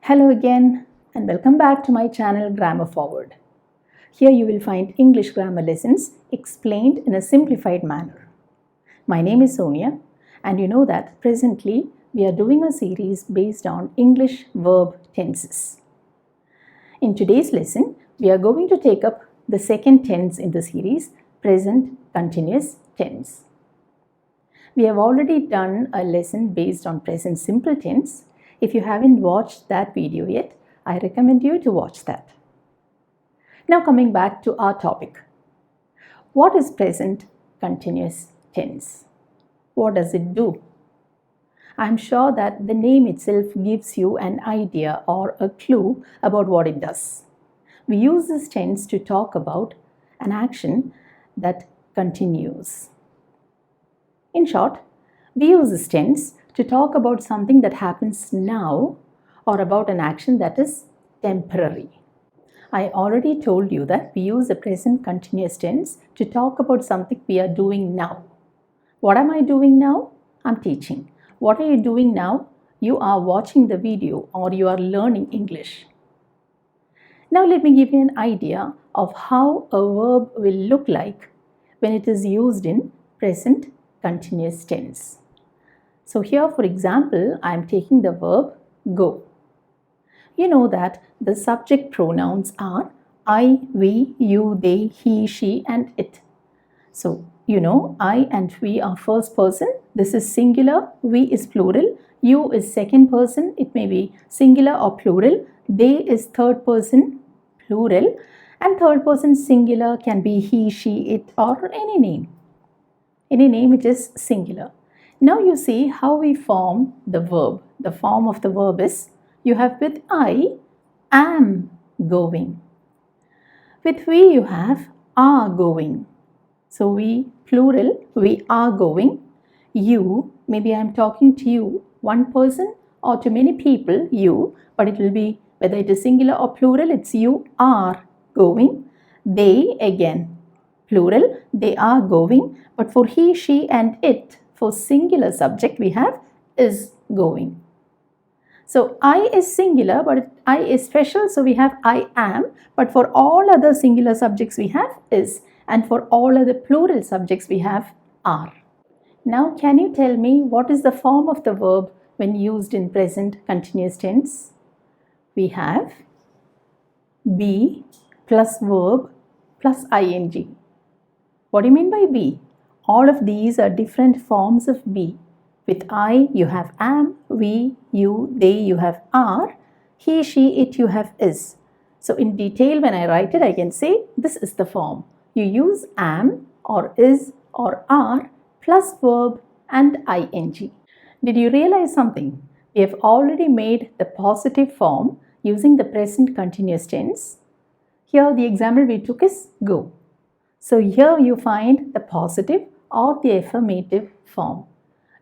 Hello again and welcome back to my channel Grammar Forward. Here you will find English grammar lessons explained in a simplified manner. My name is Sonia and you know that presently we are doing a series based on English verb tenses. In today's lesson, we are going to take up the second tense in the series, present continuous tense. We have already done a lesson based on present simple tense. If you haven't watched that video yet, I recommend you to watch that. Now coming back to our topic. What is present continuous tense? What does it do? I'm sure that the name itself gives you an idea or a clue about what it does. We use this tense to talk about an action that continues. In short, we use this tense to talk about something that happens now or about an action that is temporary. I already told you that we use the present continuous tense to talk about something we are doing now. What am I doing now? I'm teaching. What are you doing now? You are watching the video or you are learning English. Now let me give you an idea of how a verb will look like when it is used in present continuous tense. So here, for example, I am taking the verb go. You know that the subject pronouns are I, we, you, they, he, she and it. So, you know, I and we are first person. This is singular. We is plural. You is second person. It may be singular or plural. They is third person plural. And third person singular can be he, she, it or any name. Any name which is singular. Now you see how we form the verb. The form of the verb is you have with I am going. With we you have are going. So we plural, we are going. You, maybe I am talking to you, one person or to many people, you, but it will be whether it is singular or plural, it's you are going. They again. Plural, they are going, but for he, she and it, for singular subject we have is going. So I is singular, but I is special, so we have I am, but for all other singular subjects we have is, and for all other plural subjects we have are. Now can you tell me what is the form of the verb when used in present continuous tense? We have be plus verb plus ing. What do you mean by be? All of these are different forms of be. With I, you have am, we, you, they, you have are, he, she, it, you have is. So in detail, when I write it, I can say this is the form. You use am or is or are plus verb and ing. Did you realize something? We have already made the positive form using the present continuous tense. Here the example we took is go. So here you find the positive or the affirmative form.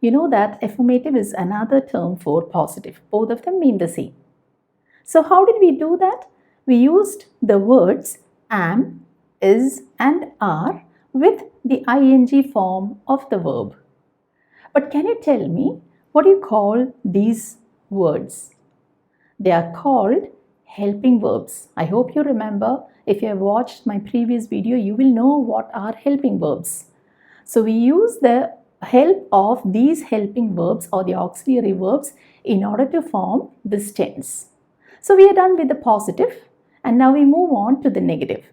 You know that affirmative is another term for positive. Both of them mean the same. So how did we do that? We used the words am, is and are with the ing form of the verb. But can you tell me what do you call these words? They are called helping verbs. I hope you remember. If you have watched my previous video, you will know what are helping verbs. So we use the help of these helping verbs or the auxiliary verbs in order to form this tense. So we are done with the positive and now we move on to the negative.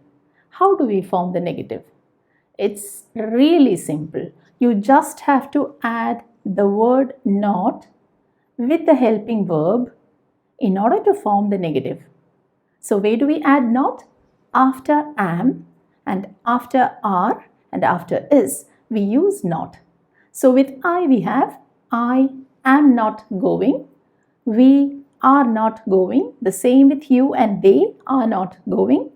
How do we form the negative? It's really simple. You just have to add the word not with the helping verb in order to form the negative. So where do we add not? After am and after are and after is, we use not. So with I we have I am not going, we are not going. The same with you and they are not going.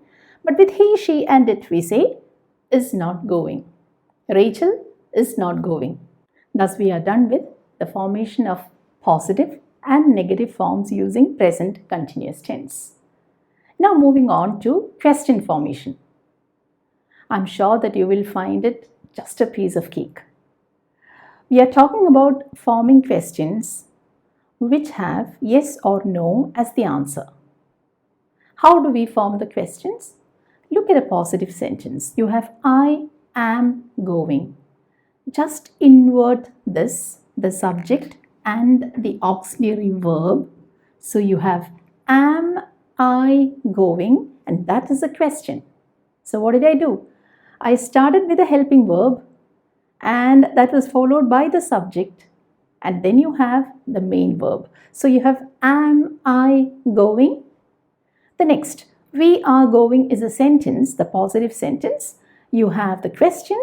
But with he, she and it we say is not going. Rachel is not going. Thus we are done with the formation of positive and negative forms using present continuous tense. Now moving on to question formation. I'm sure that you will find it just a piece of cake. We are talking about forming questions which have yes or no as the answer. How do we form the questions? Look at a positive sentence. You have I am going. Just invert this, the subject and the auxiliary verb. So you have am I going, and that is a question. So what did I do? I started with a helping verb and that was followed by the subject, and then you have the main verb. So you have am I going. The next, we are going is a sentence, the positive sentence. You have the question,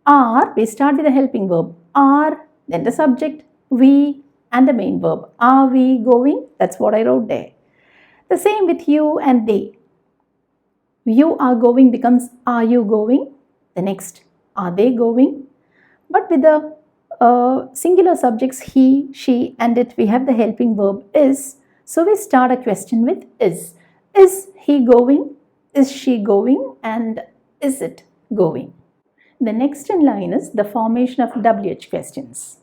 are, we start with a helping verb, are, then the subject, we, and the main verb. Are we going? That's what I wrote there. The same with you and they. You are going becomes are you going? The next, are they going? But with the singular subjects he, she, and it, we have the helping verb is. So we start a question with is. Is he going? Is she going? And is it going? The next in line is the formation of WH questions.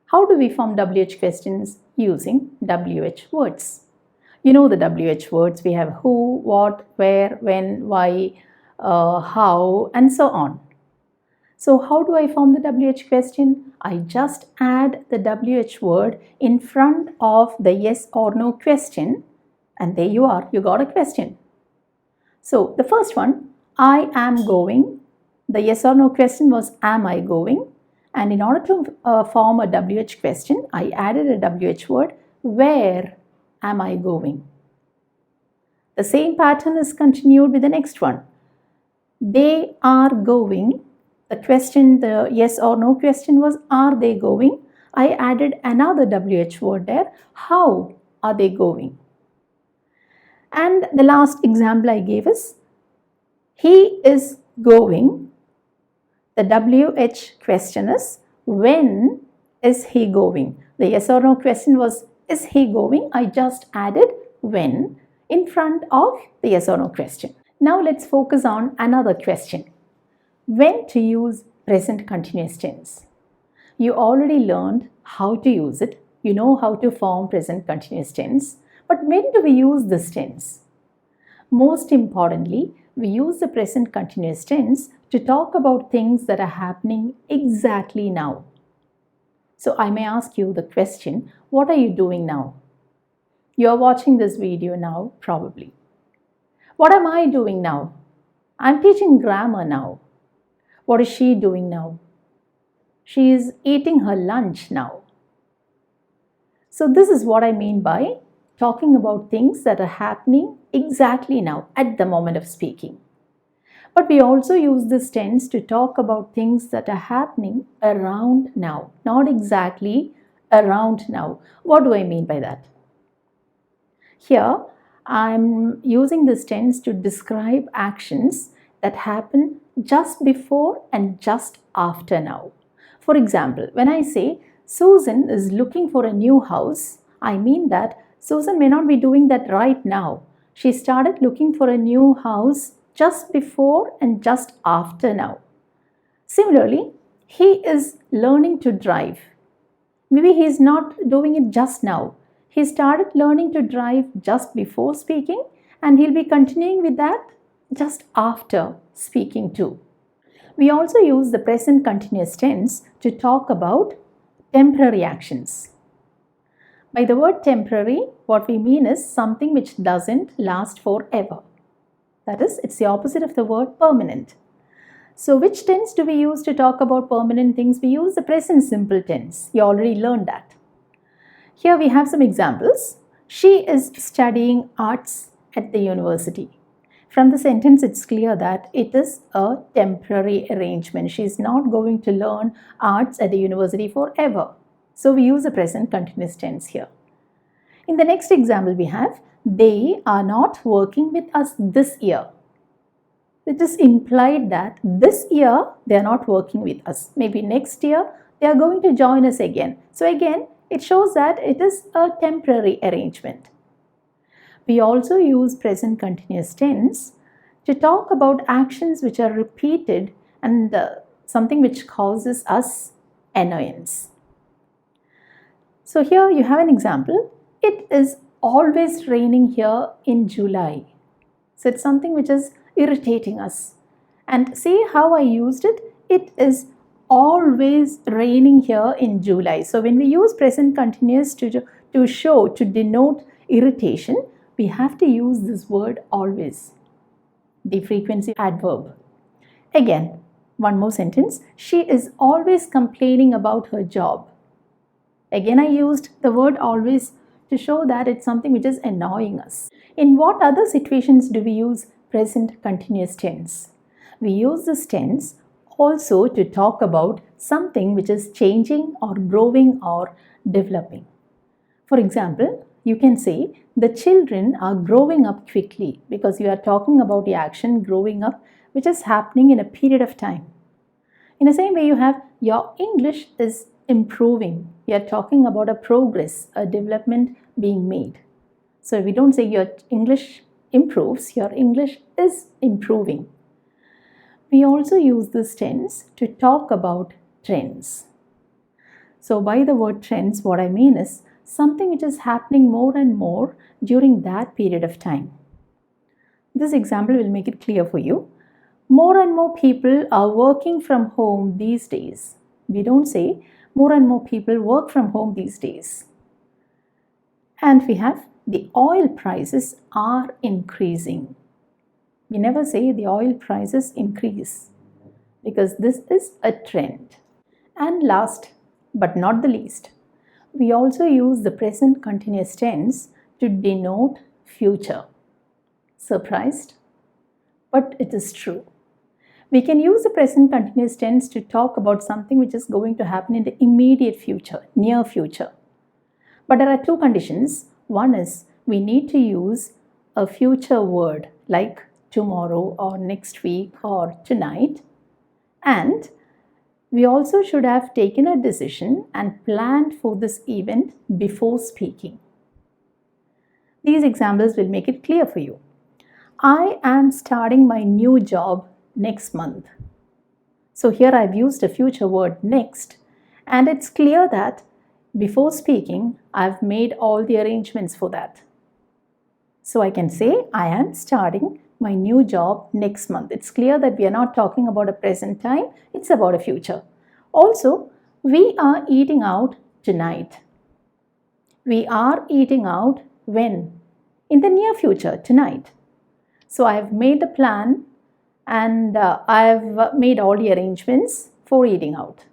How do we form WH questions? Using WH words. You know the WH words. We have who, what, where, when, why, how, and so on. So how do I form the WH question? I just add the WH word in front of the yes or no question, and there you are, you got a question. So the first one, I am going. The yes or no question was am I going? And in order to form a WH question, I added a WH word, where am I going? The same pattern is continued with the next one. They are going. The question, the yes or no question was are they going? I added another WH word there, how are they going? And the last example I gave is he is going. The WH question is when is he going? The yes or no question was is he going? I just added when in front of the yes or no question. Now let's focus on another question. When to use present continuous tense. You already learned how to use it. You know how to form present continuous tense. But when do we use this tense? Most importantly, we use the present continuous tense to talk about things that are happening exactly now. So I may ask you the question, what are you doing now? You are watching this video now, probably. What am I doing now? I'm teaching grammar now. What is she doing now? She is eating her lunch now. So this is what I mean by talking about things that are happening exactly now at the moment of speaking. But we also use this tense to talk about things that are happening around now, not exactly around now. What do I mean by that? Here, I'm using this tense to describe actions that happen just before and just after now. For example, when I say Susan is looking for a new house, I mean that Susan may not be doing that right now. She started looking for a new house just before and just after now. Similarly, he is learning to drive. Maybe he is not doing it just now. He started learning to drive just before speaking, and he'll be continuing with that just after speaking too. We also use the present continuous tense to talk about temporary actions. By the word temporary, what we mean is something which doesn't last forever. That is, it's the opposite of the word permanent. So which tense do we use to talk about permanent things? We use the present simple tense. You already learned that. Here we have some examples. She is studying arts at the university. From the sentence, it's clear that it is a temporary arrangement. She is not going to learn arts at the university forever. So we use the present continuous tense here. In the next example, we have, they are not working with us this year. It is implied that this year they are not working with us. Maybe next year they are going to join us again. So again, it shows that it is a temporary arrangement. We also use present continuous tense to talk about actions which are repeated and something which causes us annoyance. So here you have an example. It is always raining here in July. So it's something which is irritating us. And see how I used it? It is always raining here in July. So when we use present continuous to denote irritation, we have to use this word always, the frequency adverb. Again, one more sentence. She is always complaining about her job. Again, I used the word always to show that it's something which is annoying us. In what other situations do we use present continuous tense? We use this tense also to talk about something which is changing or growing or developing. For example, you can say the children are growing up quickly, because you are talking about the action growing up which is happening in a period of time. In the same way, you have your English is improving. You are talking about a progress, a development being made. So we don't say your English improves, your English is improving. We also use this tense to talk about trends. So by the word trends, what I mean is something which is happening more and more during that period of time. This example will make it clear for you. More and more people are working from home these days. We don't say more and more people work from home these days. And we have the oil prices are increasing. We never say the oil prices increase, because this is a trend. And last but not the least, we also use the present continuous tense to denote future. Surprised? But it is true. We can use the present continuous tense to talk about something which is going to happen in the immediate future, near future. But there are two conditions. One is we need to use a future word like tomorrow or next week or tonight. And we also should have taken a decision and planned for this event before speaking. These examples will make it clear for you. I am starting my new job next month. So here I've used a future word next, and it's clear that before speaking, I've made all the arrangements for that. So I can say I am starting my new job next month. It's clear that we are not talking about a present time, it's about a future. Also, we are eating out tonight. We are eating out when? In the near future, tonight. So I have made the plan and I have made all the arrangements for eating out.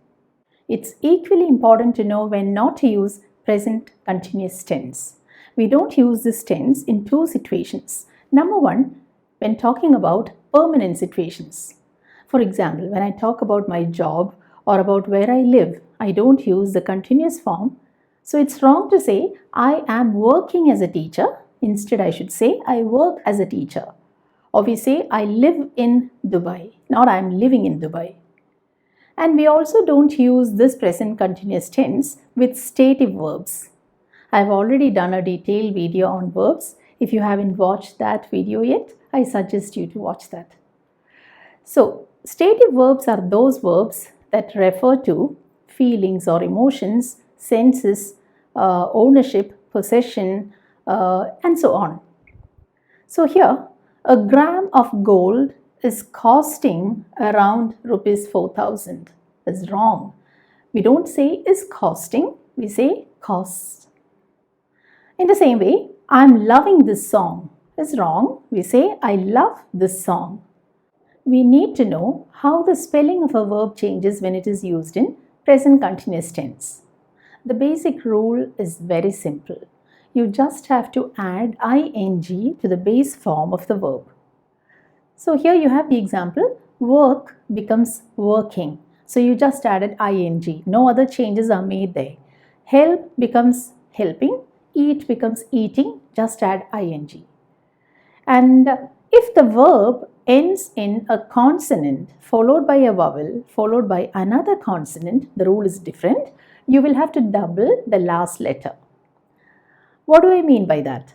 It's equally important to know when not to use present continuous tense. We don't use this tense in two situations. Number one, when talking about permanent situations. For example, when I talk about my job or about where I live, I don't use the continuous form. So it's wrong to say I am working as a teacher. Instead, I should say I work as a teacher. Or we say I live in Dubai, not I am living in Dubai. And we also don't use this present continuous tense with stative verbs. I've already done a detailed video on verbs. If you haven't watched that video yet, I suggest you to watch that. So, stative verbs are those verbs that refer to feelings or emotions, senses, ownership, possession, and so on. So here, a gram of gold is costing around rupees 4,000. That's wrong. We don't say is costing, we say costs. In the same way, I'm loving this song is wrong. We say I love this song. We need to know how the spelling of a verb changes when it is used in present continuous tense. The basic rule is very simple. You just have to add ing to the base form of the verb. So here you have the example, work becomes working. So you just added ing. No other changes are made there. Help becomes helping. Eat becomes eating. Just add ing. And if the verb ends in a consonant followed by a vowel followed by another consonant, the rule is different. You will have to double the last letter. What do I mean by that?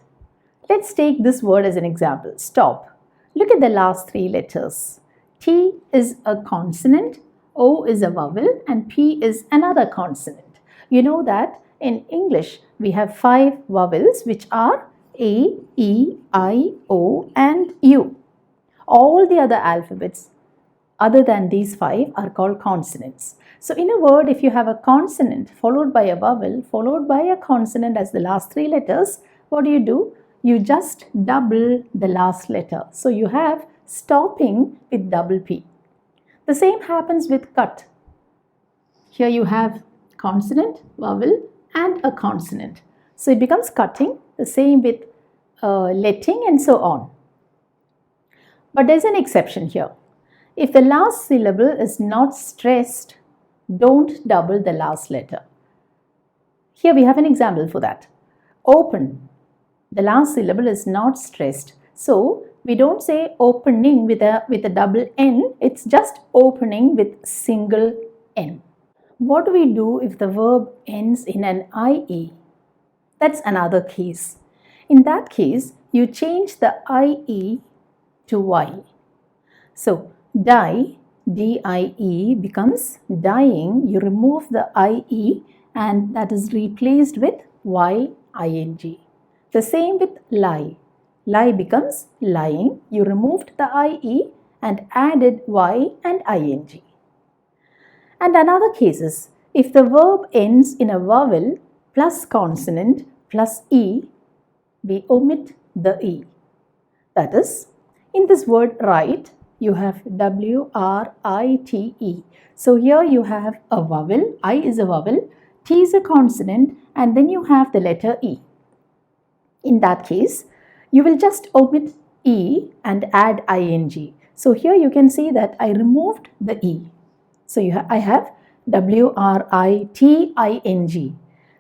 Let's take this word as an example, stop. Look at the last three letters. T is a consonant, O is a vowel, and P is another consonant. You know that in English, we have 5 vowels which are A, E, I, O and U. All the other alphabets other than these 5 are called consonants. So in a word, if you have a consonant followed by a vowel followed by a consonant as the last 3 letters, what do? You just double the last letter. So you have stopping with double P. The same happens with cut. Here you have consonant, vowel and a consonant. So it becomes cutting, the same with letting and so on. But there's an exception here. If the last syllable is not stressed, don't double the last letter. Here we have an example for that. Open. The last syllable is not stressed. So we don't say opening with a double N. It's just opening with single N. What do we do if the verb ends in an IE? That's another case. In that case, you change the IE to Y. So die, D-I-E becomes dying. You remove the I-E and that is replaced with Y-I-N-G. The same with lie. Lie becomes lying. You removed the I-E and added Y and I-N-G. And another case is if the verb ends in a vowel plus consonant plus E, we omit the E. That is, in this word write, you have W-R-I-T-E. So here you have a vowel, I is a vowel, T is a consonant and then you have the letter E. In that case, you will just omit E and add ing. So here you can see that I removed the E. So I have W-R-I-T-I-N-G.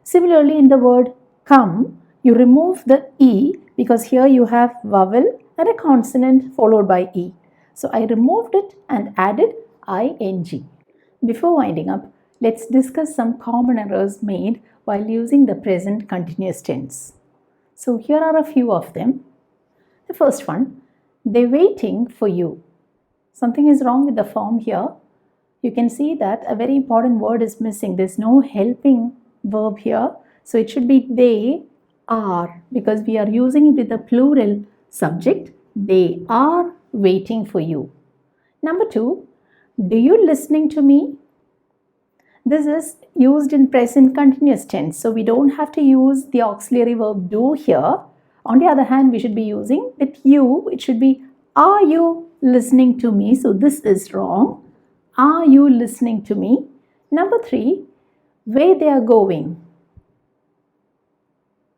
Similarly in the word come, you remove the E because here you have vowel and a consonant followed by E. So I removed it and added ing. Before winding up, let's discuss some common errors made while using the present continuous tense. So here are a few of them. The first one, they're waiting for you. Something is wrong with the form here. You can see that a very important word is missing. There's no helping verb here. So it should be they are, because we are using it with the plural subject. They are waiting for you. Number 2, do you listening to me? This is used in present continuous tense. So we don't have to use the auxiliary verb do here. On the other hand, we should be using with you. It should be are you listening to me? So this is wrong. Are you listening to me? Number 3, where they are going.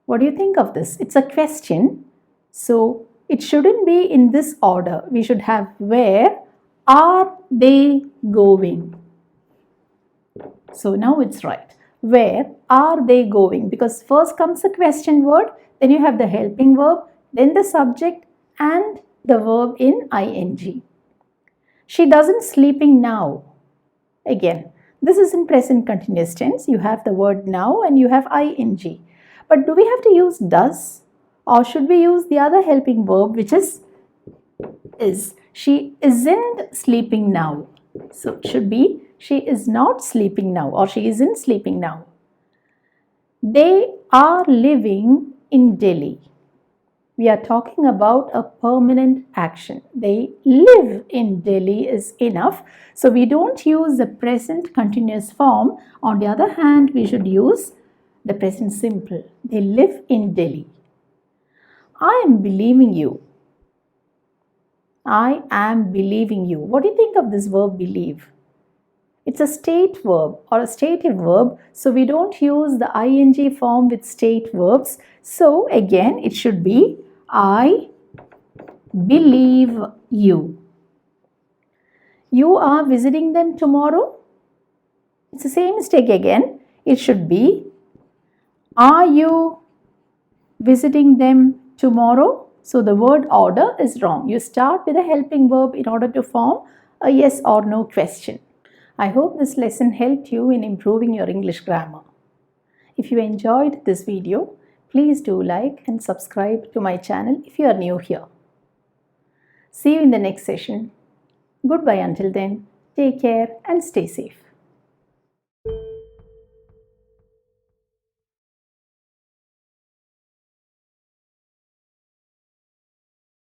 What do you think of this? It's a question. So it shouldn't be in this order. We should have where are they going? So now it's right. Where are they going? Because first comes the question word, then you have the helping verb, then the subject and the verb in ing. She doesn't sleeping now. Again, this is in present continuous tense. You have the word now and you have ing. But do we have to use does? Or should we use the other helping verb which is? She isn't sleeping now. So it should be she is not sleeping now or she isn't sleeping now. They are living in Delhi. We are talking about a permanent action. They live in Delhi is enough. So we don't use the present continuous form. On the other hand, we should use the present simple. They live in Delhi. I am believing you. I am believing you. What do you think of this verb believe? It's a state verb or a stative verb. So we don't use the ing form with state verbs. So again, it should be I believe you. You are visiting them tomorrow? It's the same mistake again. It should be are you visiting them tomorrow? So the word order is wrong. You start with a helping verb in order to form a yes or no question. I hope this lesson helped you in improving your English grammar. If you enjoyed this video, please do like and subscribe to my channel if you are new here. See you in the next session. Goodbye until then. Take care and stay safe.